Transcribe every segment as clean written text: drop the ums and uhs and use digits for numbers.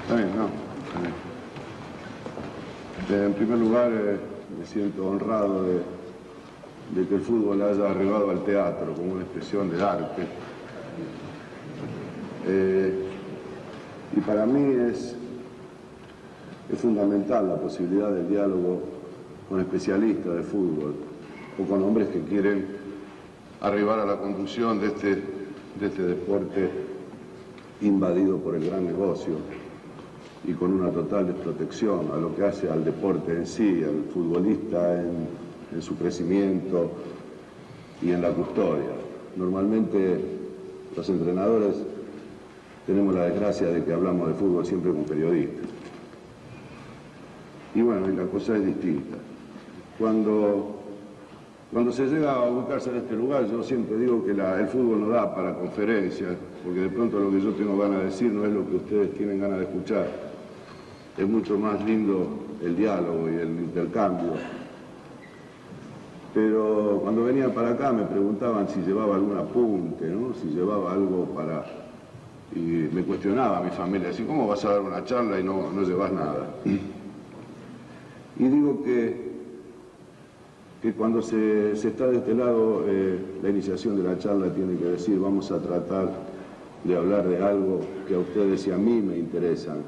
Está bien, ¿no? En primer lugar, me siento honrado de que el fútbol haya arribado al teatro como una expresión de arte. Y para mí es fundamental la posibilidad del diálogo con especialistas de fútbol o con hombres que quieren arribar a la conducción de este deporte invadido por el gran negocio y con una total desprotección a lo que hace al deporte en sí, al futbolista en su crecimiento y en la custodia. Normalmente los entrenadores tenemos la desgracia de que hablamos de fútbol siempre con periodistas. Y bueno, y la cosa es distinta. Cuando se llega a ubicarse en este lugar, yo siempre digo que el fútbol no da para conferencias, porque de pronto lo que yo tengo ganas de decir no es lo que ustedes tienen ganas de escuchar. Es mucho más lindo el diálogo y el intercambio. Pero cuando venía para acá me preguntaban si llevaba algún apunte, ¿no? Si llevaba algo para... Y me cuestionaba a mi familia, así, ¿cómo vas a dar una charla y no llevas nada? Y digo que cuando se está de este lado, la iniciación de la charla tiene que decir, vamos a tratar de hablar de algo que a ustedes y a mí me interesan,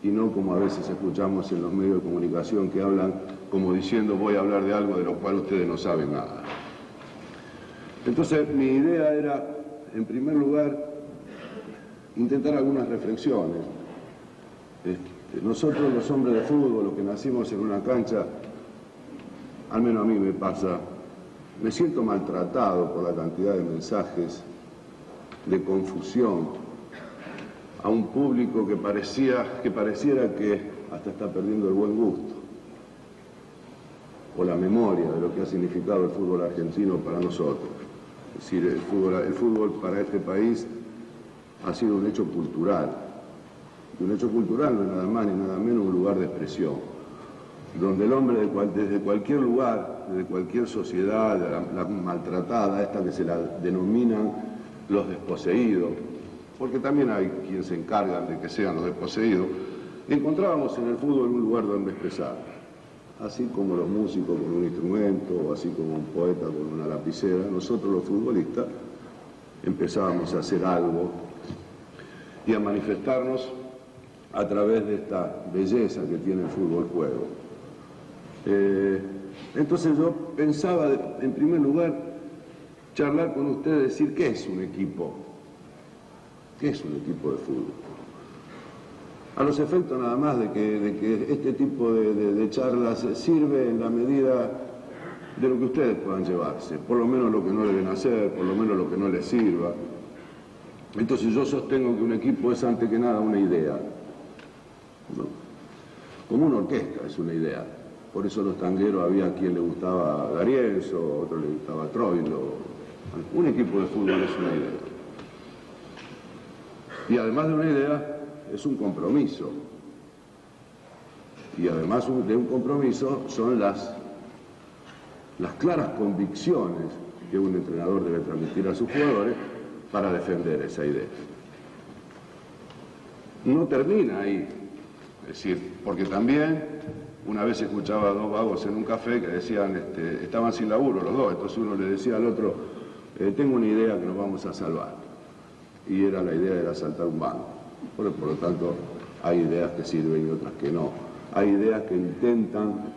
y no como a veces escuchamos en los medios de comunicación que hablan como diciendo voy a hablar de algo de lo cual ustedes no saben nada. Entonces mi idea era, en primer lugar, intentar algunas reflexiones. Nosotros los hombres de fútbol, los que nacimos en una cancha, al menos a mí me pasa, me siento maltratado por la cantidad de mensajes de confusión a un público que pareciera que hasta está perdiendo el buen gusto o la memoria de lo que ha significado el fútbol argentino para nosotros. Es decir, el fútbol para este país ha sido un hecho cultural. Y un hecho cultural no es nada más ni nada menos un lugar de expresión, donde el hombre desde cualquier lugar, desde cualquier sociedad, la maltratada, esta que se la denominan los desposeídos, porque también hay quienes se encargan de que sean los desposeídos, encontrábamos en el fútbol un lugar donde expresar, así como los músicos con un instrumento, o así como un poeta con una lapicera. Nosotros los futbolistas empezábamos a hacer algo y a manifestarnos a través de esta belleza que tiene el fútbol juego. Entonces yo pensaba, en primer lugar, charlar con ustedes, decir qué es un equipo. ¿Qué es un equipo de fútbol? A los efectos nada más de que este tipo de charlas sirve en la medida de lo que ustedes puedan llevarse, por lo menos lo que no deben hacer, por lo menos lo que no les sirva. Entonces yo sostengo que un equipo es antes que nada una idea, ¿no? Como una orquesta es una idea. Por eso los tangueros había quien le gustaba D'Arienzo, otro le gustaba Troilo. Un equipo de fútbol es una idea. Y además de una idea, es un compromiso. Y además de un compromiso son las claras convicciones que un entrenador debe transmitir a sus jugadores para defender esa idea. No termina ahí. Es decir, porque también una vez escuchaba a dos vagos en un café que decían, estaban sin laburo los dos, entonces uno le decía al otro, tengo una idea que nos vamos a salvar. Y era la idea de asaltar un banco. Por lo tanto, hay ideas que sirven y otras que no. Hay ideas que intentan,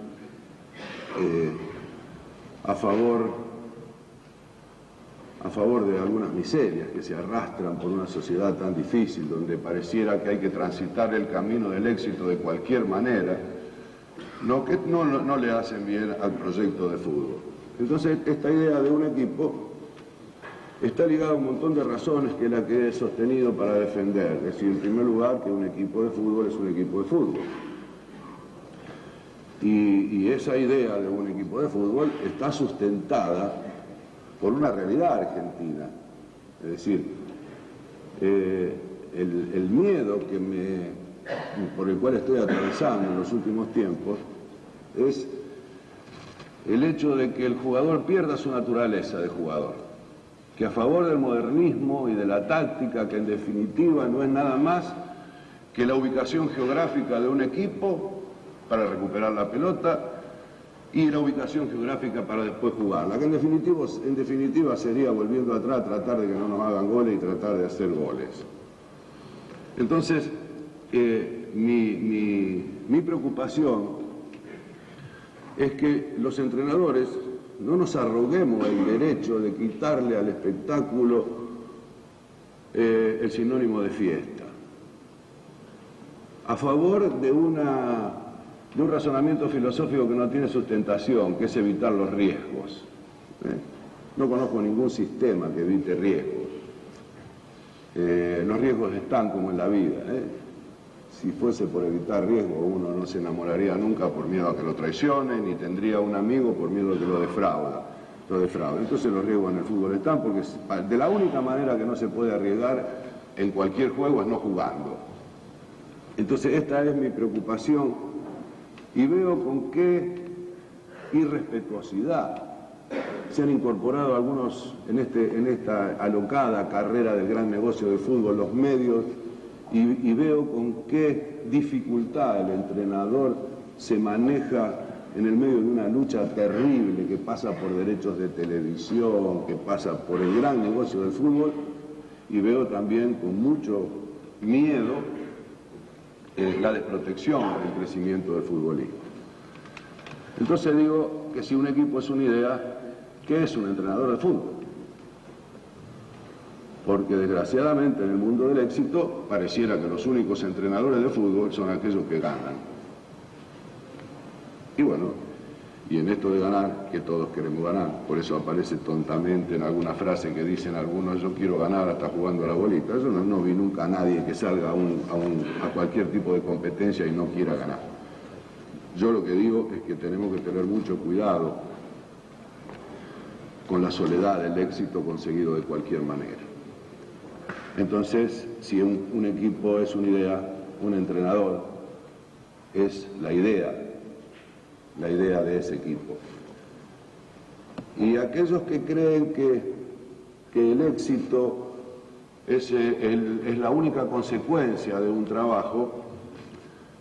a favor de algunas miserias que se arrastran por una sociedad tan difícil, donde pareciera que hay que transitar el camino del éxito de cualquier manera, que no le hacen bien al proyecto de fútbol. Entonces, esta idea de un equipo está ligada a un montón de razones que es la que he sostenido para defender. Es decir, en primer lugar, que un equipo de fútbol es un equipo de fútbol. Y esa idea de un equipo de fútbol está sustentada por una realidad argentina. Es decir, el miedo por el cual estoy atravesando en los últimos tiempos es el hecho de que el jugador pierda su naturaleza de jugador, que a favor del modernismo y de la táctica, que en definitiva no es nada más que la ubicación geográfica de un equipo para recuperar la pelota y la ubicación geográfica para después jugarla, que en definitiva sería, volviendo atrás, tratar de que no nos hagan goles y tratar de hacer goles. Entonces, mi preocupación es que los entrenadores no nos arroguemos el derecho de quitarle al espectáculo el sinónimo de fiesta, a favor de un razonamiento filosófico que no tiene sustentación, que es evitar los riesgos. No conozco ningún sistema que evite riesgos. Los riesgos están como en la vida. Si fuese por evitar riesgos, uno no se enamoraría nunca por miedo a que lo traicionen, ni tendría un amigo por miedo a que lo defraude. Entonces los riesgos en el fútbol están, porque de la única manera que no se puede arriesgar en cualquier juego es no jugando. Entonces esta es mi preocupación y veo con qué irrespetuosidad se han incorporado algunos en esta alocada carrera del gran negocio del fútbol, los medios, y veo con qué dificultad el entrenador se maneja en el medio de una lucha terrible que pasa por derechos de televisión, que pasa por el gran negocio del fútbol, y veo también con mucho miedo la desprotección del crecimiento del futbolismo. Entonces digo que si un equipo es una idea, ¿qué es un entrenador de fútbol? Porque desgraciadamente en el mundo del éxito pareciera que los únicos entrenadores de fútbol son aquellos que ganan. Y bueno, y en esto de ganar, que todos queremos ganar, por eso aparece tontamente en alguna frase que dicen algunos, yo quiero ganar hasta jugando a la bolita. Yo no vi nunca a nadie que salga a cualquier tipo de competencia y no quiera ganar. Yo lo que digo es que tenemos que tener mucho cuidado con la soledad del éxito conseguido de cualquier manera. Entonces, si un equipo es una idea, un entrenador es la idea de ese equipo. Y aquellos que creen que el éxito es la única consecuencia de un trabajo,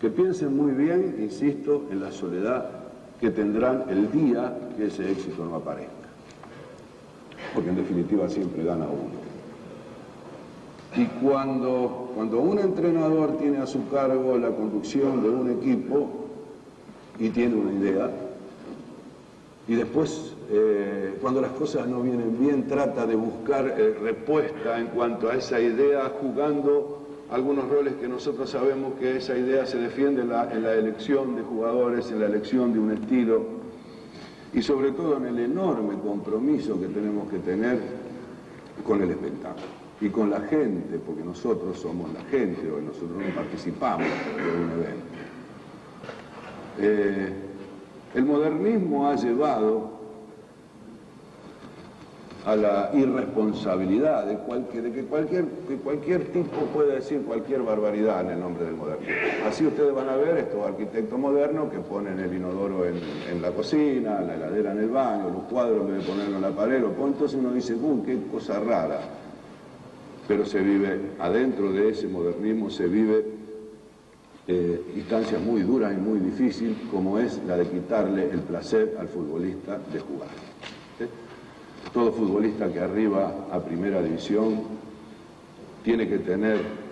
que piensen muy bien, insisto, en la soledad que tendrán el día que ese éxito no aparezca. Porque en definitiva siempre gana uno. Y cuando un entrenador tiene a su cargo la conducción de un equipo y tiene una idea, y después cuando las cosas no vienen bien trata de buscar respuesta en cuanto a esa idea, jugando algunos roles que nosotros sabemos que esa idea se defiende en la elección de jugadores, en la elección de un estilo, y sobre todo en el enorme compromiso que tenemos que tener con el espectáculo y con la gente, porque nosotros somos la gente, o nosotros no participamos de un evento. El modernismo ha llevado a la irresponsabilidad de que cualquier tipo puede decir cualquier barbaridad en el nombre del modernismo. Así ustedes van a ver estos arquitectos modernos que ponen el inodoro en la cocina, la heladera en el baño, los cuadros en vez de ponerlo en la pared, entonces uno dice, qué cosa rara. Pero se vive, adentro de ese modernismo se vive instancias muy duras y muy difíciles, como es la de quitarle el placer al futbolista de jugar. Todo futbolista que arriba a primera división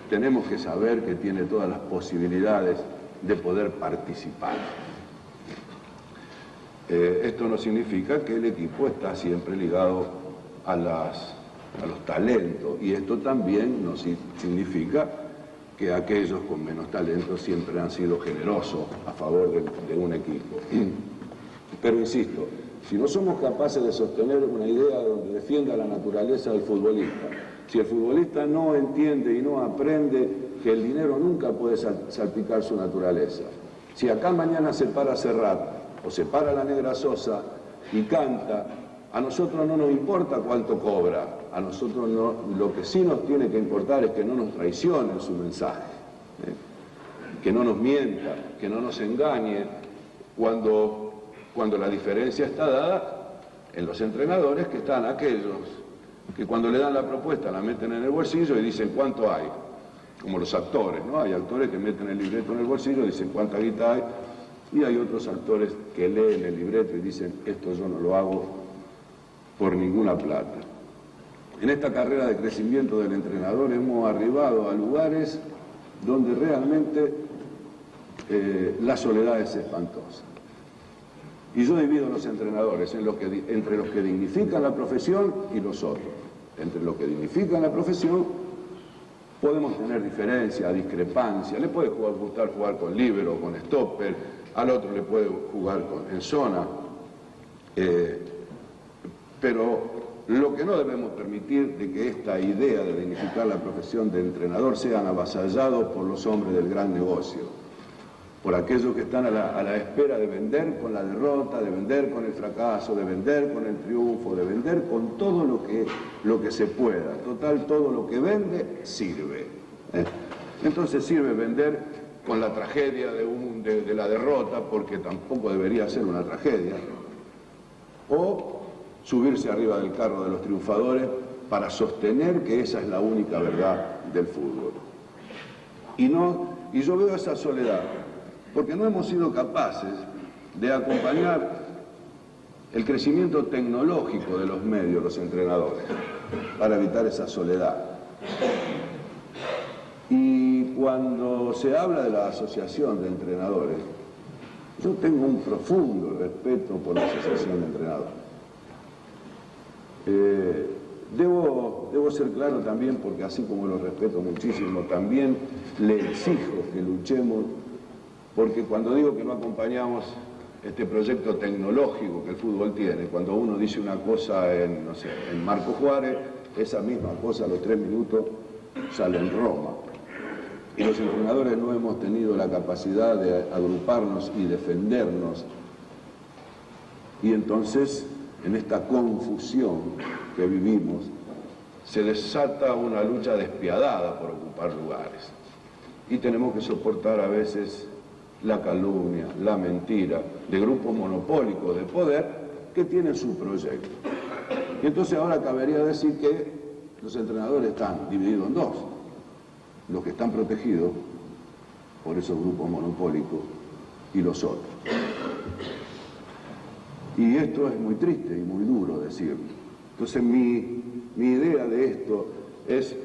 tenemos que saber que tiene todas las posibilidades de poder participar. Esto no significa que el equipo está siempre ligado a los talentos, y esto también no significa que aquellos con menos talento siempre han sido generosos a favor de un equipo. Pero insisto, si no somos capaces de sostener una idea donde defienda la naturaleza del futbolista, si el futbolista no entiende y no aprende que el dinero nunca puede salpicar su naturaleza, si acá mañana se para Serrat o se para la Negra Sosa y canta, a nosotros no nos importa cuánto cobra, a nosotros no, lo que sí nos tiene que importar es que no nos traicionen su mensaje. que no nos mienta, que no nos engañe, cuando la diferencia está dada en los entrenadores, que están aquellos que cuando le dan la propuesta la meten en el bolsillo y dicen cuánto hay, como los actores, ¿no? Hay actores que meten el libreto en el bolsillo y dicen cuánta guita hay, y hay otros actores que leen el libreto y dicen esto yo no lo hago por ninguna plata. En esta carrera de crecimiento del entrenador hemos arribado a lugares donde realmente la soledad es espantosa. Y yo divido a los entrenadores entre los que dignifican la profesión y los otros. Entre los que dignifican la profesión podemos tener diferencia, discrepancia. Le puede gustar jugar con líbero o con stopper, al otro le puede jugar en zona. Pero lo que no debemos permitir de que esta idea de dignificar la profesión de entrenador sean avasallados por los hombres del gran negocio, por aquellos que están a la espera de vender con la derrota, de vender con el fracaso, de vender con el triunfo, de vender con todo lo que se pueda. Total, todo lo que vende sirve. Entonces sirve vender con la tragedia de la derrota, porque tampoco debería ser una tragedia, o subirse arriba del carro de los triunfadores para sostener que esa es la única verdad del fútbol. Y yo veo esa soledad, porque no hemos sido capaces de acompañar el crecimiento tecnológico de los medios, los entrenadores, para evitar esa soledad. Y cuando se habla de la asociación de entrenadores, yo tengo un profundo respeto por la asociación de entrenadores. Debo ser claro también, porque así como lo respeto muchísimo, también le exijo que luchemos, porque cuando digo que no acompañamos este proyecto tecnológico que el fútbol tiene, cuando uno dice una cosa en Marco Juárez, esa misma cosa a los 3 minutos sale en Roma. Y los entrenadores no hemos tenido la capacidad de agruparnos y defendernos. Y entonces, en esta confusión que vivimos, se desata una lucha despiadada por ocupar lugares. Y tenemos que soportar a veces la calumnia, la mentira de grupos monopólicos de poder que tienen su proyecto. Y entonces ahora cabería decir que los entrenadores están divididos en dos: los que están protegidos por esos grupos monopólicos y los otros. Y esto es muy triste y muy duro decirlo. Entonces mi idea de esto es,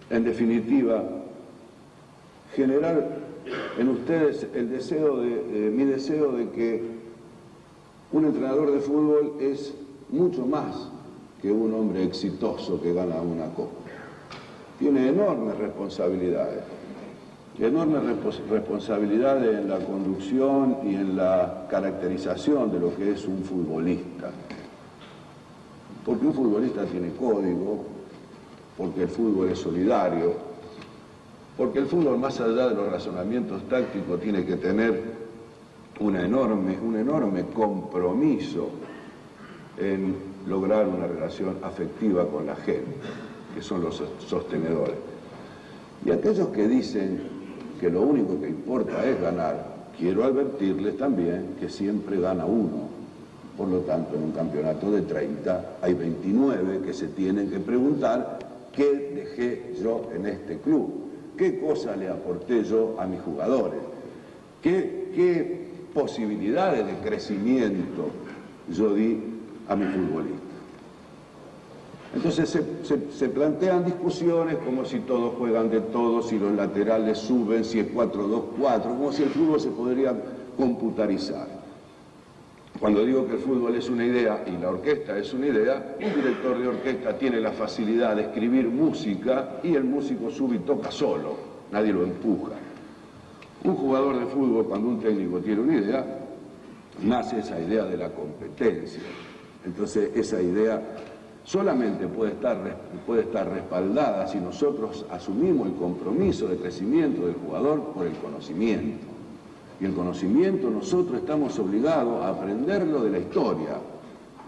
en definitiva, generar en ustedes mi deseo de que un entrenador de fútbol es mucho más que un hombre exitoso que gana una copa. Tiene enormes responsabilidades en la conducción y en la caracterización de lo que es un futbolista. Porque un futbolista tiene código, porque el fútbol es solidario, porque el fútbol, más allá de los razonamientos tácticos, tiene que tener un enorme compromiso en lograr una relación afectiva con la gente, que son los sostenedores. Y aquellos que dicen que lo único que importa es ganar, quiero advertirles también que siempre gana uno. Por lo tanto, en un campeonato de 30 hay 29 que se tienen que preguntar: ¿qué dejé yo en este club? ¿Qué cosa le aporté yo a mis jugadores? ¿Qué posibilidades de crecimiento yo di a mi futbolista? Entonces se plantean discusiones como si todos juegan de todos, si los laterales suben, si es 4-2-4, como si el fútbol se podría computarizar. Cuando digo que el fútbol es una idea y la orquesta es una idea, un director de orquesta tiene la facilidad de escribir música y el músico sube y toca solo, nadie lo empuja. Un jugador de fútbol, cuando un técnico tiene una idea, nace esa idea de la competencia. Entonces esa idea solamente puede estar respaldada si nosotros asumimos el compromiso de crecimiento del jugador por el conocimiento. Y el conocimiento nosotros estamos obligados a aprenderlo de la historia.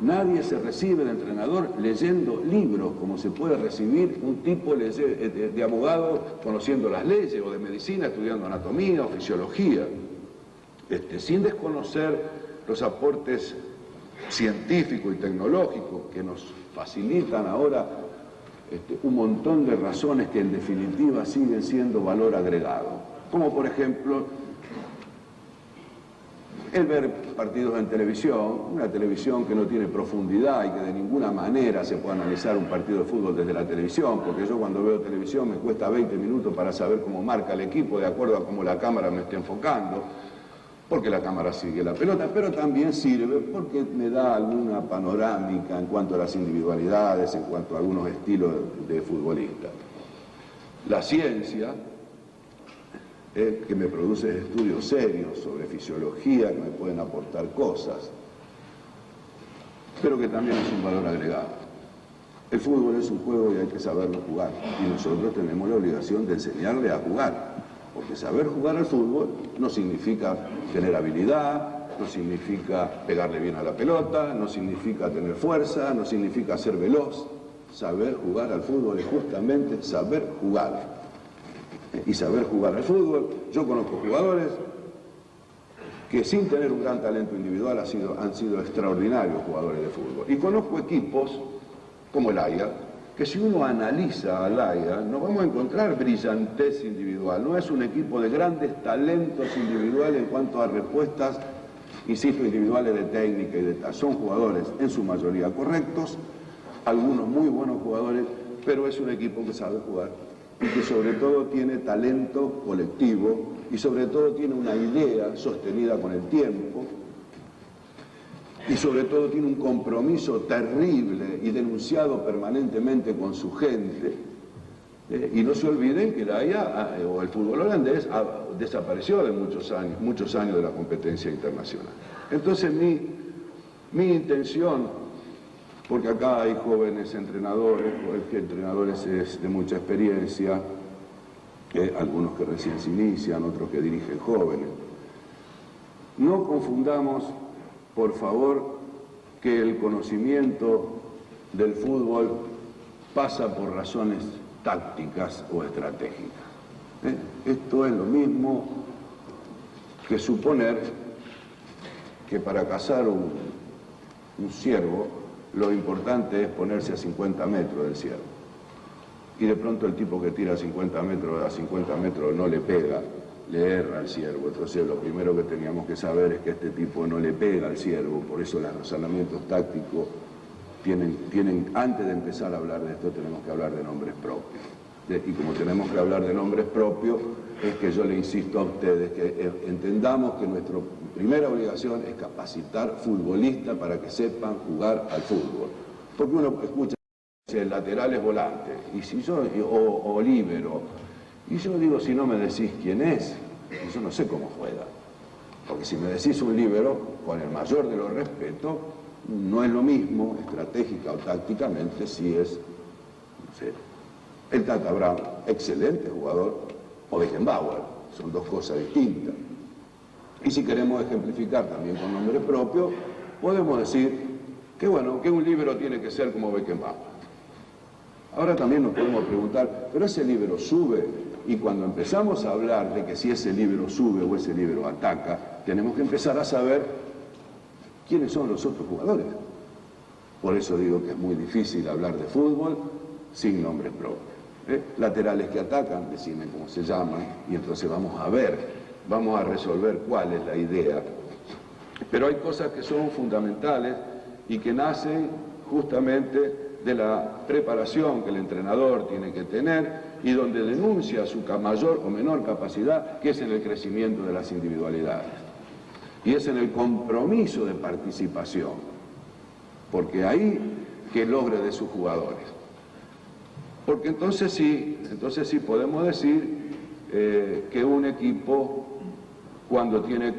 Nadie se recibe de entrenador leyendo libros, como se puede recibir un tipo de abogado conociendo las leyes, o de medicina estudiando anatomía o fisiología, sin desconocer los aportes científicos y tecnológicos que nos facilitan ahora un montón de razones que en definitiva siguen siendo valor agregado, como por ejemplo el ver partidos en televisión, una televisión que no tiene profundidad y que de ninguna manera se puede analizar un partido de fútbol desde la televisión, porque yo cuando veo televisión me cuesta 20 minutos para saber cómo marca el equipo de acuerdo a cómo la cámara me esté enfocando, porque la cámara sigue la pelota, pero también sirve porque me da alguna panorámica en cuanto a las individualidades, en cuanto a algunos estilos de futbolista. La ciencia, que me produce estudios serios sobre fisiología, que me pueden aportar cosas, pero que también es un valor agregado. El fútbol es un juego y hay que saberlo jugar, y nosotros tenemos la obligación de enseñarle a jugar, porque saber jugar al fútbol no significa tener habilidad, no significa pegarle bien a la pelota, no significa tener fuerza, no significa ser veloz. Saber jugar al fútbol es justamente saber jugar. Y saber jugar al fútbol, yo conozco jugadores que sin tener un gran talento individual han sido extraordinarios jugadores de fútbol. Y conozco equipos como el Haya, que si uno analiza al Haya, no vamos a encontrar brillantez individual. No es un equipo de grandes talentos individuales en cuanto a respuestas, insisto, individuales de técnica y de tal. Son jugadores en su mayoría correctos, algunos muy buenos jugadores, pero es un equipo que sabe jugar y que sobre todo tiene talento colectivo y sobre todo tiene una idea sostenida con el tiempo y sobre todo tiene un compromiso terrible y denunciado permanentemente con su gente. Y no se olviden que la Haya o el fútbol holandés desapareció de muchos años de la competencia internacional. Entonces mi intención, porque acá hay jóvenes entrenadores de mucha experiencia, algunos que recién se inician, otros que dirigen jóvenes. No confundamos, por favor, que el conocimiento del fútbol pasa por razones tácticas o estratégicas. Esto es lo mismo que suponer que para cazar un ciervo lo importante es ponerse a 50 metros del ciervo. Y de pronto el tipo que tira a 50 metros no le pega, le erra al ciervo. Entonces lo primero que teníamos que saber es que este tipo no le pega al ciervo. Por eso los razonamientos tácticos tienen, antes de empezar a hablar de esto, tenemos que hablar de nombres propios. Y como tenemos que hablar de nombres propios, es que yo le insisto a ustedes que entendamos que nuestra primera obligación es capacitar futbolistas para que sepan jugar al fútbol. Porque uno escucha el lateral es volante, y si yo, o líbero, y yo digo, si no me decís quién es, yo no sé cómo juega. Porque si me decís un líbero, con el mayor de los respetos, no es lo mismo, estratégica o tácticamente, si es, no sé, el Tata Brown, excelente jugador, o Beckenbauer, son dos cosas distintas. Y si queremos ejemplificar también con nombre propio, podemos decir que bueno, que un líbero tiene que ser como Beckenbauer. Ahora también nos podemos preguntar, ¿pero ese líbero sube? Y cuando empezamos a hablar de que si ese líbero sube o ese líbero ataca, tenemos que empezar a saber quiénes son los otros jugadores. Por eso digo que es muy difícil hablar de fútbol sin nombres propios. Laterales que atacan, decime cómo se llaman, y entonces vamos a ver, vamos a resolver cuál es la idea. Pero hay cosas que son fundamentales y que nacen justamente de la preparación que el entrenador tiene que tener y donde denuncia su mayor o menor capacidad, que es en el crecimiento de las individualidades. Y es en el compromiso de participación, porque ahí que logre de sus jugadores. Porque entonces sí podemos decir que un equipo, cuando tiene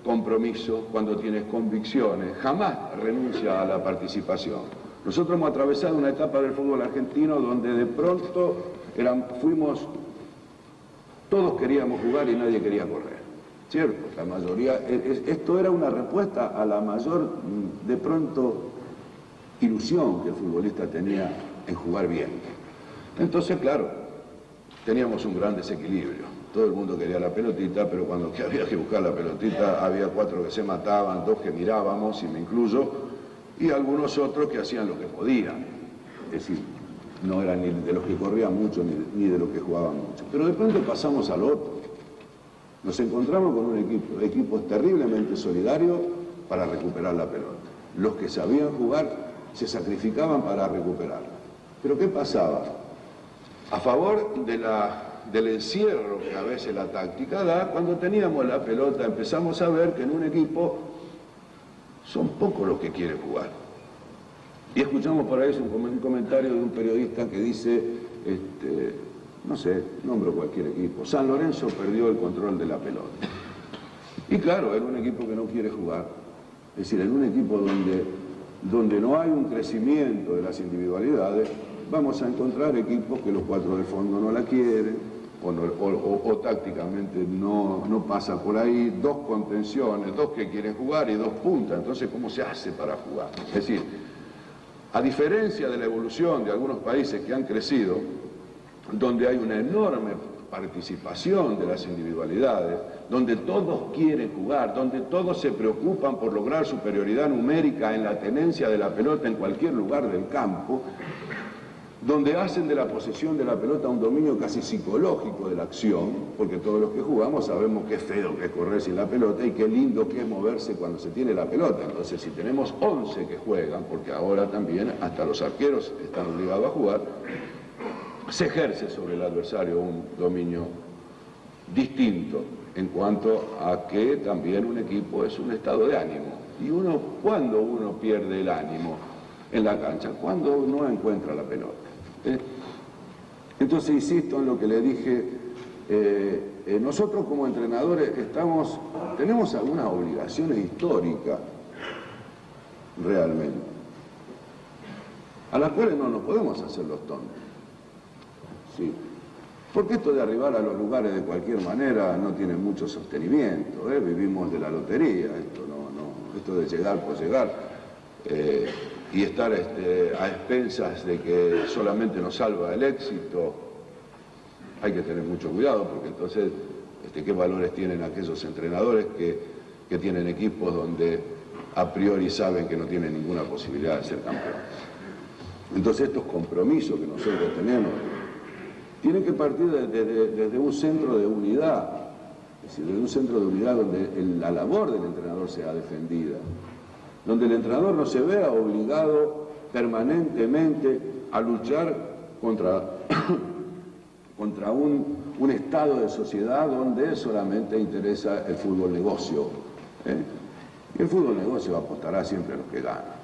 compromiso, cuando tiene convicciones, jamás renuncia a la participación. Nosotros hemos atravesado una etapa del fútbol argentino donde de pronto todos queríamos jugar y nadie quería correr, ¿cierto? La mayoría, esto era una respuesta a la mayor, de pronto, ilusión que el futbolista tenía en jugar bien. Entonces, claro, teníamos un gran desequilibrio. Todo el mundo quería la pelotita, pero cuando había que buscar la pelotita, había 4 que se mataban, 2 que mirábamos, y me incluyo, y algunos otros que hacían lo que podían. Es decir, no eran ni de los que corrían mucho, ni de los que jugaban mucho. Pero de pronto pasamos al otro. Nos encontramos con un equipo terriblemente solidario para recuperar la pelota. Los que sabían jugar se sacrificaban para recuperarla. Pero ¿qué pasaba? A favor del encierro que a veces la táctica da, cuando teníamos la pelota empezamos a ver que en un equipo son pocos los que quieren jugar. Y escuchamos por ahí un comentario de un periodista que dice, no sé, nombro cualquier equipo, San Lorenzo perdió el control de la pelota. Y claro, era un equipo que no quiere jugar. Es decir, en un equipo donde no hay un crecimiento de las individualidades, vamos a encontrar equipos que los 4 del fondo no la quieren, o tácticamente no pasa por ahí, 2 contenciones, 2 que quieren jugar y 2 puntas. Entonces, ¿cómo se hace para jugar? Es decir, a diferencia de la evolución de algunos países que han crecido, donde hay una enorme participación de las individualidades, donde todos quieren jugar, donde todos se preocupan por lograr superioridad numérica en la tenencia de la pelota en cualquier lugar del campo, donde hacen de la posesión de la pelota un dominio casi psicológico de la acción, porque todos los que jugamos sabemos qué feo que es correr sin la pelota y qué lindo que es moverse cuando se tiene la pelota. Entonces, si tenemos 11 que juegan, porque ahora también hasta los arqueros están obligados a jugar, se ejerce sobre el adversario un dominio distinto en cuanto a que también un equipo es un estado de ánimo. Y cuando uno pierde el ánimo en la cancha, cuando no encuentra la pelota. Entonces insisto en lo que le dije, nosotros como entrenadores tenemos algunas obligaciones históricas realmente, a las cuales no nos podemos hacer los tontos. ¿Sí? Porque esto de arribar a los lugares de cualquier manera no tiene mucho sostenimiento, vivimos de la lotería, esto de llegar por llegar, y estar a expensas de que solamente nos salva el éxito, hay que tener mucho cuidado, porque entonces, ¿qué valores tienen aquellos entrenadores que tienen equipos donde a priori saben que no tienen ninguna posibilidad de ser campeones? Entonces estos compromisos que nosotros tenemos tienen que partir desde un centro de unidad, es decir, desde un centro de unidad donde la labor del entrenador sea defendida, donde el entrenador no se vea obligado permanentemente a luchar contra un estado de sociedad donde solamente interesa el fútbol negocio. Y el fútbol negocio apostará siempre a los que ganan.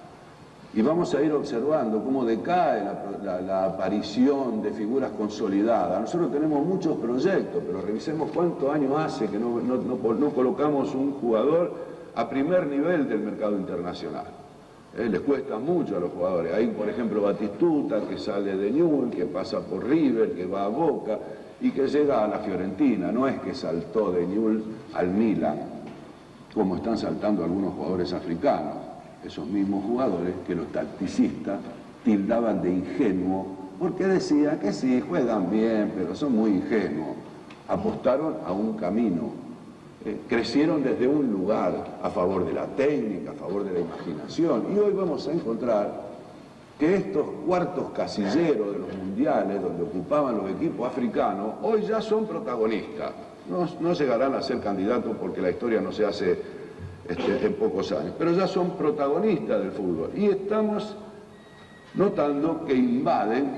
Y vamos a ir observando cómo decae la aparición de figuras consolidadas. Nosotros tenemos muchos proyectos, pero revisemos cuántos años hace que no colocamos un jugador a primer nivel del mercado internacional. Les cuesta mucho a los jugadores. Hay, por ejemplo, Batistuta, que sale de Newell's, que pasa por River, que va a Boca y que llega a la Fiorentina. No es que saltó de Newell's al Milan, como están saltando algunos jugadores africanos. Esos mismos jugadores que los tacticistas tildaban de ingenuos, porque decían que sí, juegan bien, pero son muy ingenuos. Apostaron a un camino. Crecieron desde un lugar a favor de la técnica, a favor de la imaginación, y hoy vamos a encontrar que estos cuartos casilleros de los mundiales, donde ocupaban los equipos africanos, hoy ya son protagonistas. No llegarán a ser candidatos porque la historia no se hace en pocos años, pero ya son protagonistas del fútbol, y estamos notando que invaden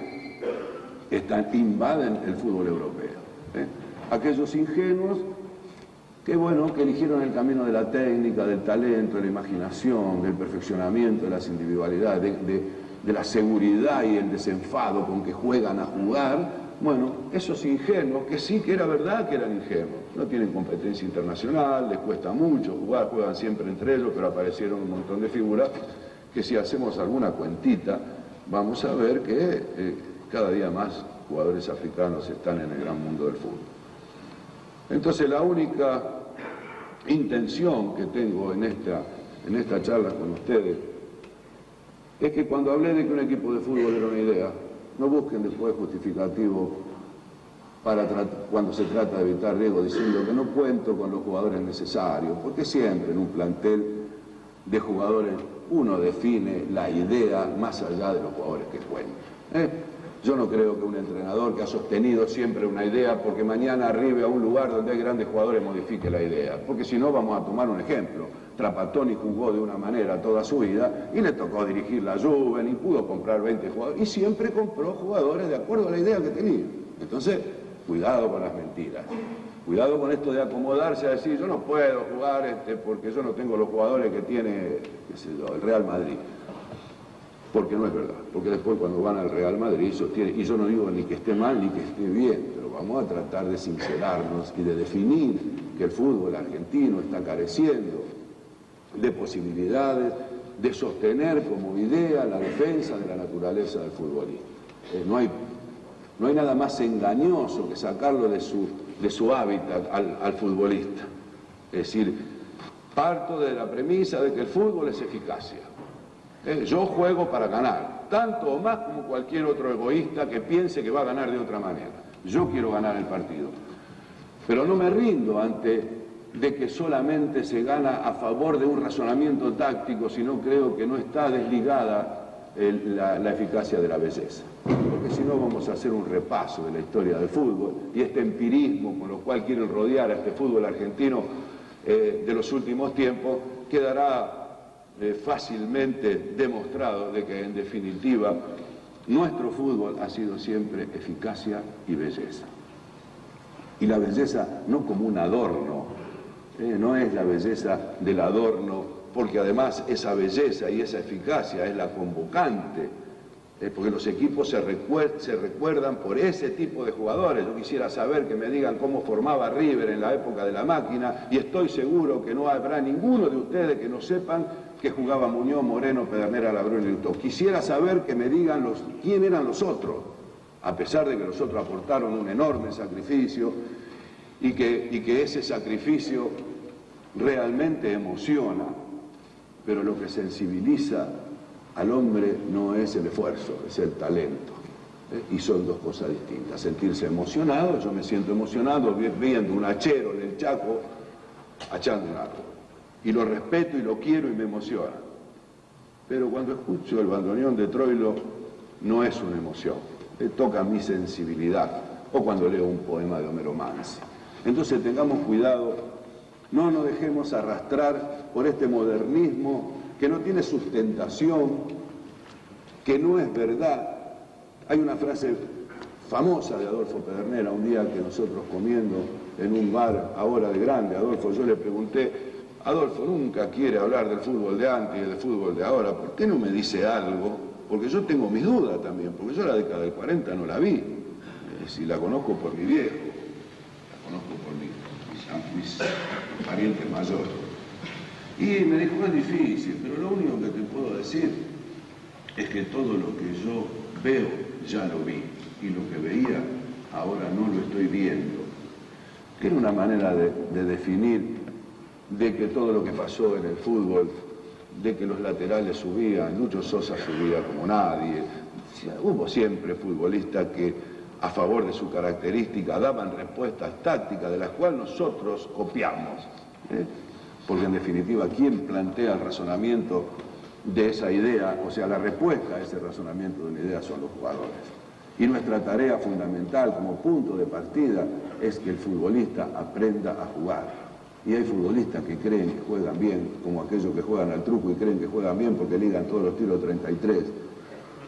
el fútbol europeo. Aquellos ingenuos que eligieron el camino de la técnica, del talento, de la imaginación, del perfeccionamiento de las individualidades, de la seguridad y el desenfado con que juegan a jugar. Bueno, esos ingenuos, que sí que era verdad que eran ingenuos, no tienen competencia internacional, les cuesta mucho jugar, juegan siempre entre ellos, pero aparecieron un montón de figuras que, si hacemos alguna cuentita, vamos a ver que cada día más jugadores africanos están en el gran mundo del fútbol. Entonces, la única intención que tengo en esta charla con ustedes es que cuando hablé de que un equipo de fútbol era una idea, no busquen después justificativo cuando se trata de evitar riesgos diciendo que no cuento con los jugadores necesarios, porque siempre en un plantel de jugadores uno define la idea más allá de los jugadores que cuentan. Yo no creo que un entrenador que ha sostenido siempre una idea, porque mañana arribe a un lugar donde hay grandes jugadores, modifique la idea. Porque si no, vamos a tomar un ejemplo. Trapattoni jugó de una manera toda su vida y le tocó dirigir la Juve, y pudo comprar 20 jugadores. Y siempre compró jugadores de acuerdo a la idea que tenía. Entonces, cuidado con las mentiras. Cuidado con esto de acomodarse a decir, yo no puedo jugar porque yo no tengo los jugadores que tiene, qué sé yo, el Real Madrid. Porque no es verdad, porque después cuando van al Real Madrid sostiene, y yo no digo ni que esté mal ni que esté bien, pero vamos a tratar de sincerarnos y de definir que el fútbol argentino está careciendo de posibilidades de sostener como idea la defensa de la naturaleza del futbolista. No hay nada más engañoso que sacarlo de su hábitat al futbolista. Es decir, parto de la premisa de que el fútbol es eficacia. Yo juego para ganar, tanto o más como cualquier otro egoísta que piense que va a ganar de otra manera. Yo quiero ganar el partido, pero no me rindo ante de que solamente se gana a favor de un razonamiento táctico, sino creo que no está desligada la eficacia de la belleza. Porque si no vamos a hacer un repaso de la historia del fútbol y este empirismo con lo cual quieren rodear a este fútbol argentino de los últimos tiempos, quedará fácilmente demostrado de que en definitiva nuestro fútbol ha sido siempre eficacia y belleza. Y la belleza no como un adorno, no es la belleza del adorno, porque además esa belleza y esa eficacia es la convocante, porque los equipos se recuerdan por ese tipo de jugadores. Yo quisiera saber que me digan cómo formaba River en la época de la máquina, y estoy seguro que no habrá ninguno de ustedes que no sepan que jugaba Muñoz, Moreno, Pedernera, Labrón y Lutó. Quisiera saber que me digan quién eran los otros, a pesar de que los otros aportaron un enorme sacrificio y que ese sacrificio realmente emociona, pero lo que sensibiliza al hombre no es el esfuerzo, es el talento. Y son dos cosas distintas. Sentirse emocionado, yo me siento emocionado viendo un hachero en el Chaco achando un árbol. Y lo respeto y lo quiero y me emociona. Pero cuando escucho el bandoneón de Troilo, no es una emoción, toca mi sensibilidad. O cuando leo un poema de Homero Manzi. Entonces tengamos cuidado, no nos dejemos arrastrar por este modernismo que no tiene sustentación, que no es verdad. Hay una frase famosa de Adolfo Pedernera, un día que nosotros comiendo en un bar, ahora de grande, Adolfo, yo le pregunté, Adolfo nunca quiere hablar del fútbol de antes y del fútbol de ahora, ¿por qué no me dice algo? Porque yo tengo mis dudas también, porque yo la década del 40 no la vi, si la conozco por mi viejo, la conozco por mis parientes mayores. Y me dijo, es difícil, pero lo único que te puedo decir es que todo lo que yo veo ya lo vi, y lo que veía ahora no lo estoy viendo. Que era una manera de definir de que todo lo que pasó en el fútbol, de que los laterales subían, Lucho Sosa subía como nadie, hubo siempre futbolistas que a favor de su característica daban respuestas tácticas de las cuales nosotros copiamos, porque en definitiva, ¿quién plantea el razonamiento de esa idea? O sea, la respuesta a ese razonamiento de una idea son los jugadores. Y nuestra tarea fundamental como punto de partida es que el futbolista aprenda a jugar. Y hay futbolistas que creen que juegan bien, como aquellos que juegan al truco y creen que juegan bien porque ligan todos los tiros 33.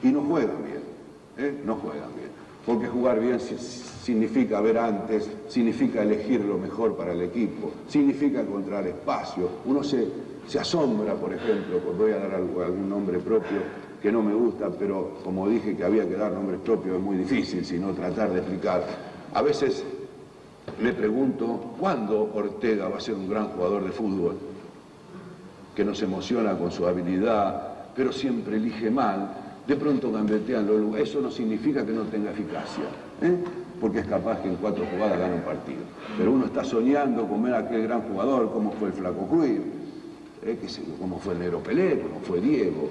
Y no juegan bien, no juegan bien. Porque jugar bien significa ver antes, significa elegir lo mejor para el equipo, significa encontrar espacio. Uno se asombra, por ejemplo, voy a dar algún nombre propio que no me gusta, pero como dije que había que dar nombres propios es muy difícil, sino tratar de explicar. A veces me pregunto, ¿cuándo Ortega va a ser un gran jugador de fútbol? Que nos emociona con su habilidad, pero siempre elige mal, de pronto gambetean los lugares. Eso no significa que no tenga eficacia, porque es capaz que en 4 jugadas gane un partido. Pero uno está soñando con ver a aquel gran jugador, como fue el Flaco Cruyff, cómo fue el Negro Pelé, cómo fue Diego.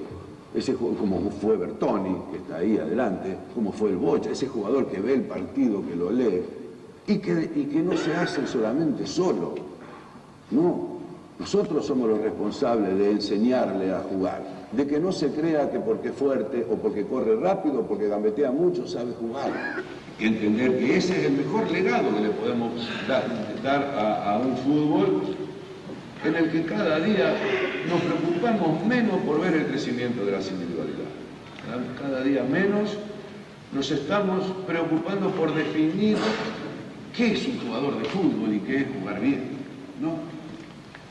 como fue Bertoni, que está ahí adelante, como fue el Bocha, ese jugador que ve el partido, que lo lee, y que no se hace solamente solo. No, nosotros somos los responsables de enseñarle a jugar, de que no se crea que porque es fuerte, o porque corre rápido, o porque gambetea mucho, sabe jugar. Y entender que ese es el mejor legado que le podemos dar a un fútbol en el que cada día nos preocupamos menos por ver el crecimiento de las individualidades. Cada día menos nos estamos preocupando por definir qué es un jugador de fútbol y qué es jugar bien, ¿no?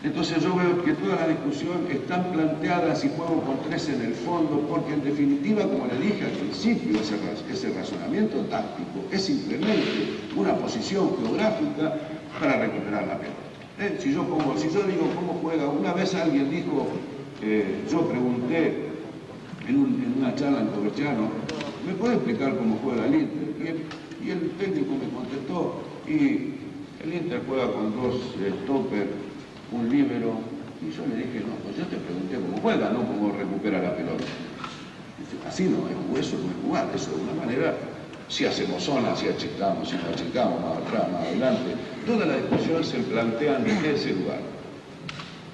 Entonces yo veo que toda la discusión están planteadas y juego con tres en el fondo, porque en definitiva, como le dije al principio, ese razonamiento táctico es simplemente una posición geográfica para recuperar la pelota. Si yo digo cómo juega, una vez alguien dijo, yo pregunté en una charla en Coverciano, ¿me puede explicar cómo juega el Inter? Y el técnico me contestó, y el Inter juega con dos stoppers, un líbero, y yo le dije, no, pues yo te pregunté cómo juega, no cómo recupera la pelota. Dice, así no es, eso no es jugar, eso de una manera, si hacemos zona, si achicamos, si no achicamos, más atrás, más adelante, toda la discusión se plantea desde ese lugar.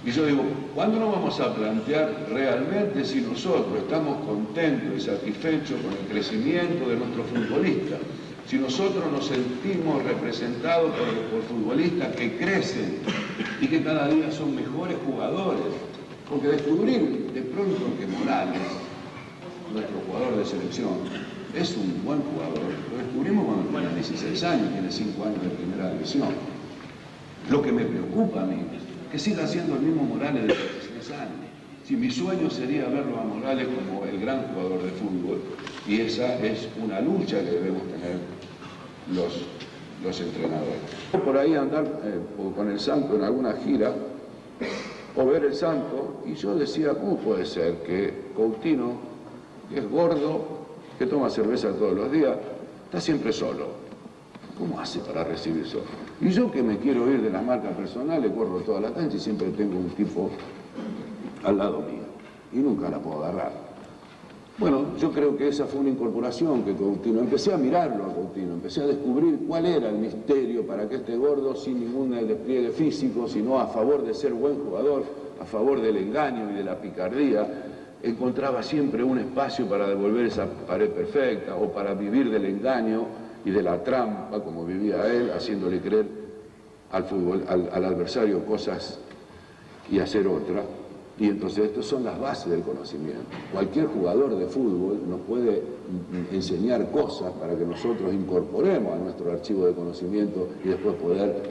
Y yo digo, ¿cuándo nos vamos a plantear realmente si nosotros estamos contentos y satisfechos con el crecimiento de nuestros futbolistas? Si nosotros nos sentimos representados por futbolistas que crecen y que cada día son mejores jugadores, porque descubrir de pronto que Morales, nuestro jugador de selección, es un buen jugador, lo descubrimos cuando tiene 16 años, tiene 5 años de primera división. Lo que me preocupa a mí es que siga siendo el mismo Morales de 16 años. Si mi sueño sería verlo a Morales como el gran jugador de fútbol, y esa es una lucha que debemos tener los entrenadores. Por ahí andar con el Santo en alguna gira, o ver el Santo, y yo decía, ¿cómo puede ser que Coutinho, que es gordo, que toma cerveza todos los días, está siempre solo? ¿Cómo hace para recibir solo? Y yo, que me quiero ir de las marcas personales, corro toda la cancha y siempre tengo un tipo al lado mío, y nunca la puedo agarrar. Bueno, yo creo que esa fue una incorporación que Coutinho, empecé a mirarlo a Coutinho, empecé a descubrir cuál era el misterio para que este gordo, sin ningún despliegue físico, sino a favor de ser buen jugador, a favor del engaño y de la picardía, encontraba siempre un espacio para devolver esa pared perfecta, o para vivir del engaño y de la trampa, como vivía él, haciéndole creer al adversario cosas y hacer otras. Y entonces estas son las bases del conocimiento. Cualquier jugador de fútbol nos puede enseñar cosas para que nosotros incorporemos a nuestro archivo de conocimiento y después poder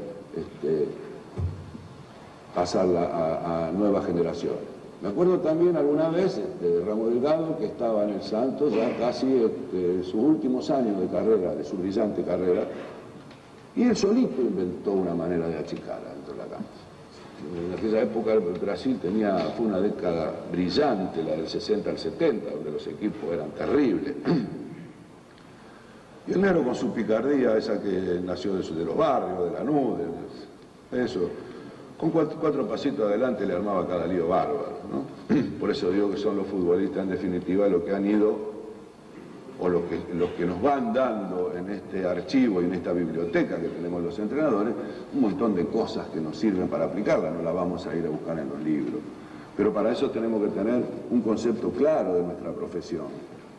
pasarla a nuevas generaciones. Me acuerdo también alguna vez de Ramos Delgado, que estaba en el Santos ya casi sus últimos años de carrera, de su brillante carrera, y él solito inventó una manera de achicar dentro de la cancha. En aquella época Brasil fue una década brillante, la del 60 al 70, donde los equipos eran terribles. Y el negro, con su picardía, esa que nació de los barrios, de Lanús, eso, con cuatro pasitos adelante le armaba cada lío bárbaro, ¿no? Por eso digo que son los futbolistas, en definitiva, los que han ido, o los que nos van dando en este archivo y en esta biblioteca que tenemos los entrenadores, un montón de cosas que nos sirven para aplicarlas, no las vamos a ir a buscar en los libros. Pero para eso tenemos que tener un concepto claro de nuestra profesión.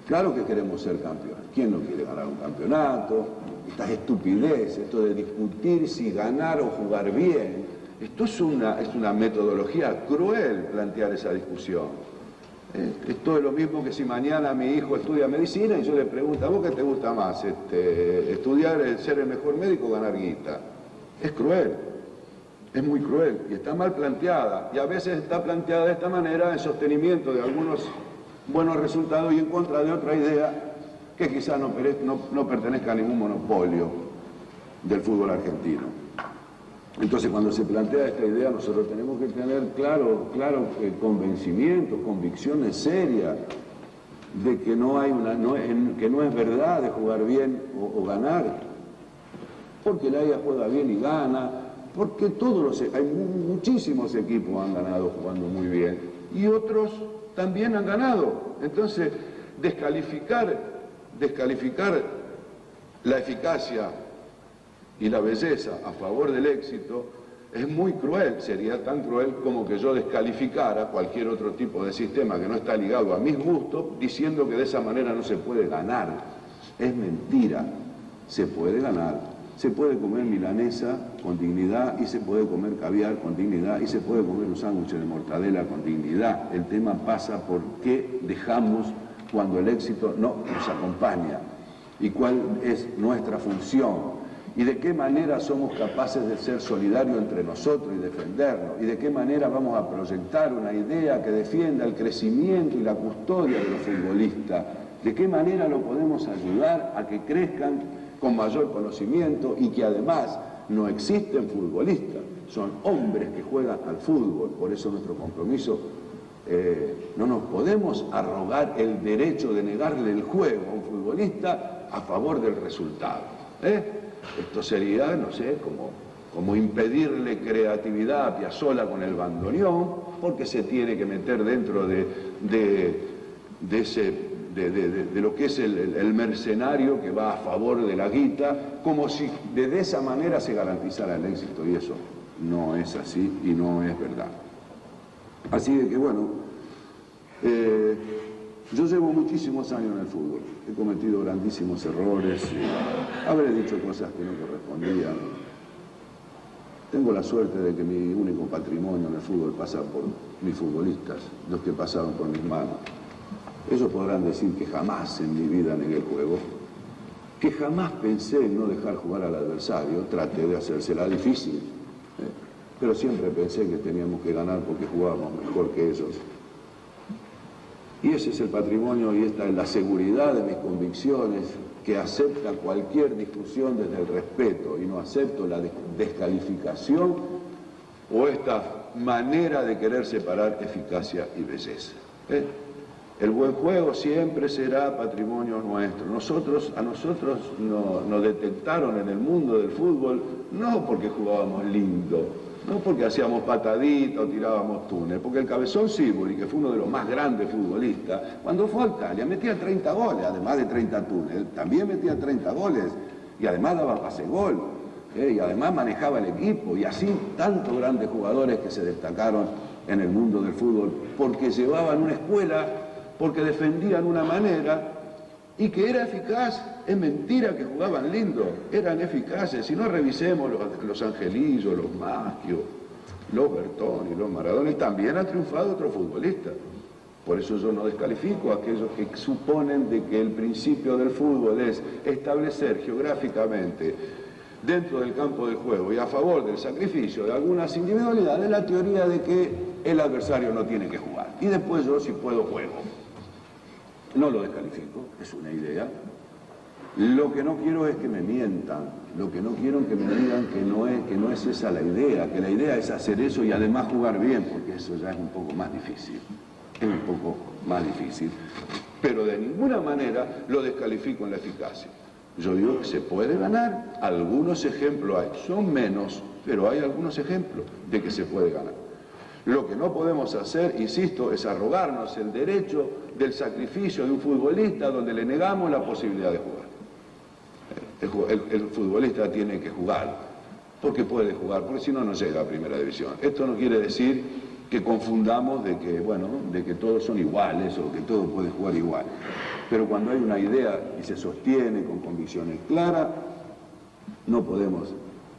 Claro que queremos ser campeones. ¿Quién no quiere ganar un campeonato? Estas estupideces, esto de discutir si ganar o jugar bien. Esto es una metodología cruel, plantear esa discusión. Esto es lo mismo que si mañana mi hijo estudia medicina y yo le pregunto, ¿a vos qué te gusta más? ¿Estudiar, ser el mejor médico o ganar guita? Es cruel, es muy cruel y está mal planteada. Y a veces está planteada de esta manera en sostenimiento de algunos buenos resultados y en contra de otra idea que quizás no pertenezca a ningún monopolio del fútbol argentino. Entonces, cuando se plantea esta idea, nosotros tenemos que tener claro convencimiento, convicciones serias de que que no es verdad de jugar bien o ganar, porque la IA juega bien y gana, porque hay muchísimos equipos han ganado jugando muy bien y otros también han ganado. Entonces, descalificar la eficacia y la belleza a favor del éxito es muy cruel, sería tan cruel como que yo descalificara cualquier otro tipo de sistema que no está ligado a mis gustos, diciendo que de esa manera no se puede ganar. Es mentira, se puede ganar, se puede comer milanesa con dignidad y se puede comer caviar con dignidad y se puede comer un sándwich de mortadela con dignidad. El tema pasa por qué dejamos cuando el éxito no nos acompaña y cuál es nuestra función. Y de qué manera somos capaces de ser solidarios entre nosotros y defendernos, y de qué manera vamos a proyectar una idea que defienda el crecimiento y la custodia de los futbolistas, de qué manera lo podemos ayudar a que crezcan con mayor conocimiento y que además no existen futbolistas, son hombres que juegan al fútbol. Por eso nuestro compromiso, no nos podemos arrogar el derecho de negarle el juego a un futbolista a favor del resultado. Esto sería, no sé, como impedirle creatividad a Piazzolla con el bandoneón, porque se tiene que meter dentro de lo que es el mercenario que va a favor de la guita, como si de esa manera se garantizara el éxito, y eso no es así y no es verdad. Así de que bueno, yo llevo muchísimos años en el fútbol, he cometido grandísimos errores, habré dicho cosas que no correspondían. Tengo la suerte de que mi único patrimonio en el fútbol pasa por mis futbolistas, los que pasaron por mis manos. Ellos podrán decir que jamás en mi vida negué el juego, que jamás pensé en no dejar jugar al adversario, traté de hacérsela difícil, pero siempre pensé que teníamos que ganar porque jugábamos mejor que ellos. Y ese es el patrimonio y esta es la seguridad de mis convicciones, que acepta cualquier discusión desde el respeto y no acepto la descalificación o esta manera de querer separar eficacia y belleza. El buen juego siempre será patrimonio nuestro. A nosotros nos detectaron en el mundo del fútbol no porque jugábamos lindo, no porque hacíamos pataditas o tirábamos túnel, porque el Cabezón Sívori, que fue uno de los más grandes futbolistas, cuando fue a Italia metía 30 goles, además de 30 túneles, también metía 30 goles, y además daba pase-gol, y además manejaba el equipo, y así tantos grandes jugadores que se destacaron en el mundo del fútbol, porque llevaban una escuela, porque defendían una manera, y que era eficaz. Es mentira que jugaban lindo, eran eficaces. Si no, revisemos los Angelillos, los Maggio, los Bertoni, los Maradona, y también ha triunfado otro futbolista. Por eso yo no descalifico a aquellos que suponen de que el principio del fútbol es establecer geográficamente dentro del campo del juego y a favor del sacrificio de algunas individualidades la teoría de que el adversario no tiene que jugar. Y después yo, si puedo, juego. No lo descalifico, es una idea. Lo que no quiero es que me mientan, lo que no quiero es que me digan que no es esa la idea, que la idea es hacer eso y además jugar bien, porque eso ya es un poco más difícil, pero de ninguna manera lo descalifico en la eficacia. Yo digo que se puede ganar, algunos ejemplos hay, son menos, pero hay algunos ejemplos de que se puede ganar. Lo que no podemos hacer, insisto, es arrogarnos el derecho del sacrificio de un futbolista donde le negamos la posibilidad de jugar. El futbolista tiene que jugar, porque puede jugar, porque si no, no llega a primera división. Esto no quiere decir que confundamos de que todos son iguales o que todos pueden jugar igual. Pero cuando hay una idea y se sostiene con convicciones claras, no podemos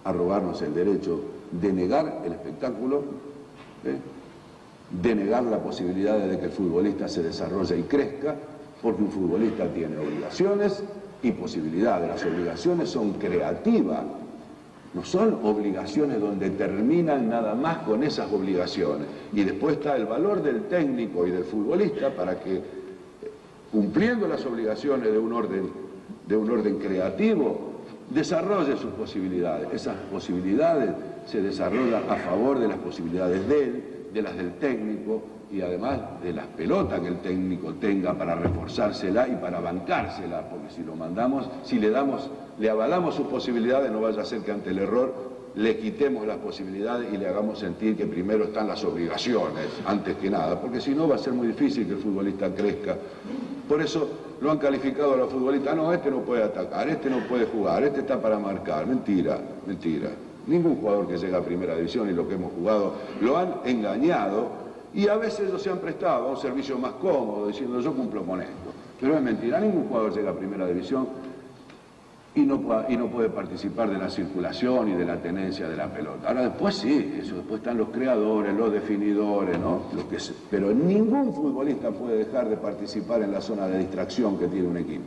arrogarnos el derecho de negar el espectáculo, de negar la posibilidad de que el futbolista se desarrolle y crezca, porque un futbolista tiene obligaciones y posibilidades. Las obligaciones son creativas, no son obligaciones donde terminan nada más con esas obligaciones. Y después está el valor del técnico y del futbolista para que, cumpliendo las obligaciones de un orden creativo, desarrolle sus posibilidades. Esas posibilidades se desarrollan a favor de las posibilidades de él, de las del técnico y además de las pelotas que el técnico tenga para reforzársela y para bancársela, porque si lo mandamos, si le avalamos sus posibilidades, no vaya a ser que ante el error le quitemos las posibilidades y le hagamos sentir que primero están las obligaciones, antes que nada, porque si no va a ser muy difícil que el futbolista crezca. Por eso lo han calificado a los futbolistas: no, este no puede atacar, este no puede jugar, este está para marcar. Mentira, mentira. Ningún jugador que llega a primera división, y lo que hemos jugado, lo han engañado, y a veces ellos se han prestado a un servicio más cómodo, diciendo yo cumplo con esto. Pero es mentira, ningún jugador llega a primera división y no puede participar de la circulación y de la tenencia de la pelota. Ahora después sí, eso después están los creadores, los definidores, ¿no? Pero ningún futbolista puede dejar de participar en la zona de distracción que tiene un equipo.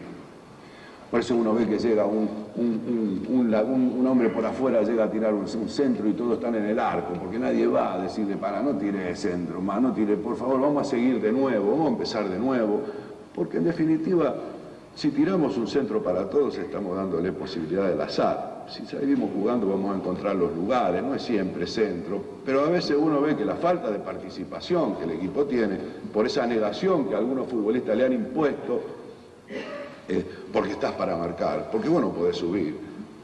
Por eso uno ve que llega un hombre por afuera, llega a tirar un centro y todos están en el arco, porque nadie va a decirle: para, no tire el centro, más, no tire, por favor, vamos a seguir de nuevo, vamos a empezar de nuevo, porque en definitiva, si tiramos un centro para todos, estamos dándole posibilidad del azar. Si seguimos jugando, vamos a encontrar los lugares, no es siempre centro, pero a veces uno ve que la falta de participación que el equipo tiene, por esa negación que algunos futbolistas le han impuesto, porque estás para marcar, porque vos no podés subir,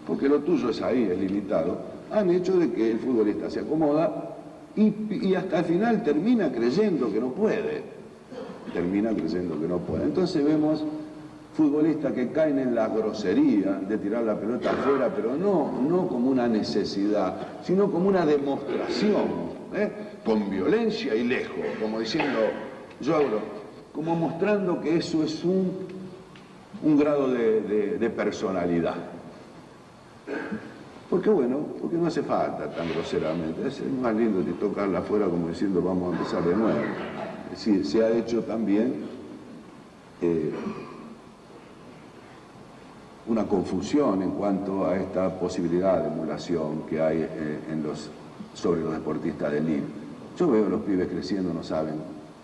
porque lo tuyo es ahí, es limitado, han hecho de que el futbolista se acomoda y hasta el final termina creyendo que no puede. Entonces vemos futbolistas que caen en la grosería de tirar la pelota afuera, pero no como una necesidad, sino como una demostración, con violencia y lejos, como diciendo, yo hablo, como mostrando que eso es un grado de personalidad. Porque porque no hace falta tan groseramente, es más lindo de tocarla afuera como diciendo vamos a empezar de nuevo. Es decir, se ha hecho también una confusión en cuanto a esta posibilidad de emulación que hay sobre los deportistas de élite. Yo veo a los pibes creciendo, no saben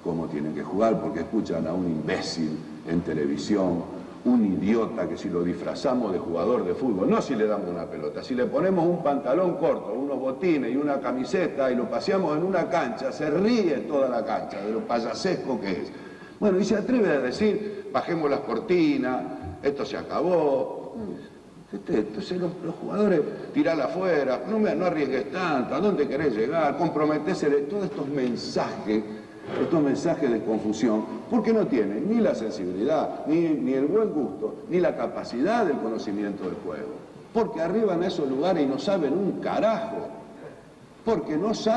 cómo tienen que jugar porque escuchan a un imbécil en televisión, un idiota que si lo disfrazamos de jugador de fútbol, no si le damos una pelota, si le ponemos un pantalón corto, unos botines y una camiseta y lo paseamos en una cancha, se ríe toda la cancha de lo payasesco que es. Bueno, y se atreve a decir, bajemos las cortinas, esto se acabó. Entonces los jugadores, tirala afuera, no arriesgues tanto, ¿a dónde querés llegar? Comprometese, todos estos mensajes de confusión, porque no tienen ni la sensibilidad, ni el buen gusto, ni la capacidad del conocimiento del juego. Porque arriban a esos lugares y no saben un carajo. Porque no se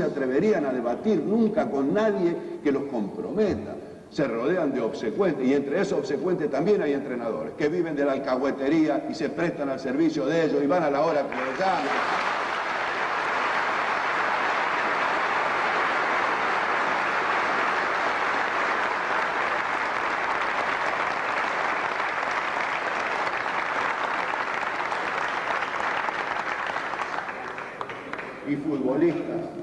atreverían a debatir nunca con nadie que los comprometa. Se rodean de obsecuentes, y entre esos obsecuentes también hay entrenadores que viven de la alcahuetería y se prestan al servicio de ellos y van a la hora que les llaman. Y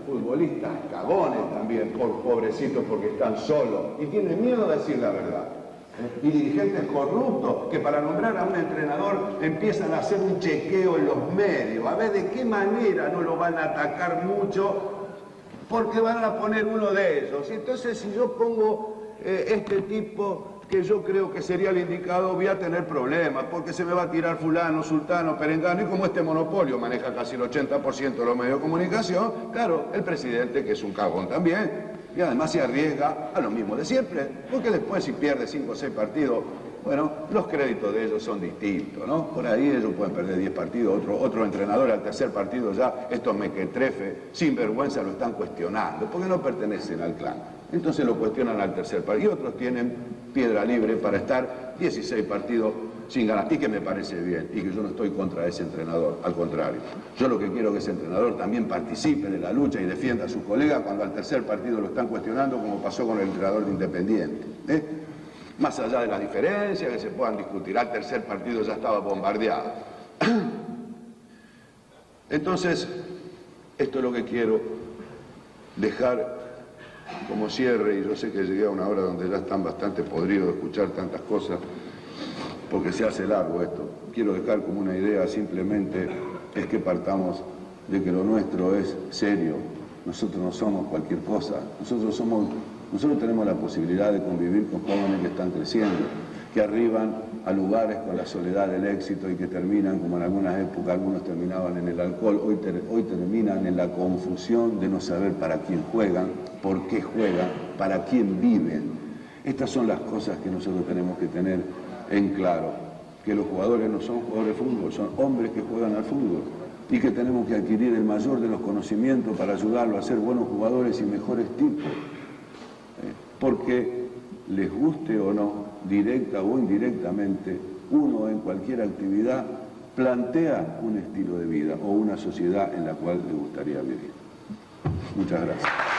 futbolistas cagones también, pobrecitos porque están solos y tienen miedo de decir la verdad. Y dirigentes corruptos que para nombrar a un entrenador empiezan a hacer un chequeo en los medios, a ver de qué manera no lo van a atacar mucho, porque van a poner uno de ellos. Entonces, si yo pongo este tipo que yo creo que sería el indicado, voy a tener problemas, porque se me va a tirar fulano, sultano, perengano, y como este monopolio maneja casi el 80% de los medios de comunicación, claro, el presidente, que es un cagón también, y además se arriesga a lo mismo de siempre, porque después si pierde 5 o 6 partidos, bueno, los créditos de ellos son distintos, ¿no? Por ahí ellos pueden perder 10 partidos, otro entrenador al tercer partido ya, estos mequetrefes, sin vergüenza, lo están cuestionando, porque no pertenecen al clan. Entonces lo cuestionan al tercer partido, y otros tienen piedra libre para estar 16 partidos sin ganar, y que me parece bien, y que yo no estoy contra ese entrenador, al contrario. Yo lo que quiero es que ese entrenador también participe de la lucha y defienda a sus colegas cuando al tercer partido lo están cuestionando, como pasó con el entrenador de Independiente. Más allá de las diferencias que se puedan discutir, al tercer partido ya estaba bombardeado. Entonces, esto es lo que quiero dejar como cierre, y yo sé que llegué a una hora donde ya están bastante podridos de escuchar tantas cosas, porque se hace largo esto. Quiero dejar como una idea simplemente, es que partamos de que lo nuestro es serio. Nosotros no somos cualquier cosa, nosotros tenemos la posibilidad de convivir con jóvenes que están creciendo, que arriban a lugares con la soledad del éxito y que terminan, como en algunas épocas algunos terminaban en el alcohol, hoy terminan en la confusión de no saber para quién juegan, por qué juegan, para quién viven. Estas son las cosas que nosotros tenemos que tener en claro, que los jugadores no son jugadores de fútbol, son hombres que juegan al fútbol y que tenemos que adquirir el mayor de los conocimientos para ayudarlos a ser buenos jugadores y mejores tipos. Porque les guste o no, directa o indirectamente, uno en cualquier actividad plantea un estilo de vida o una sociedad en la cual le gustaría vivir. Muchas gracias.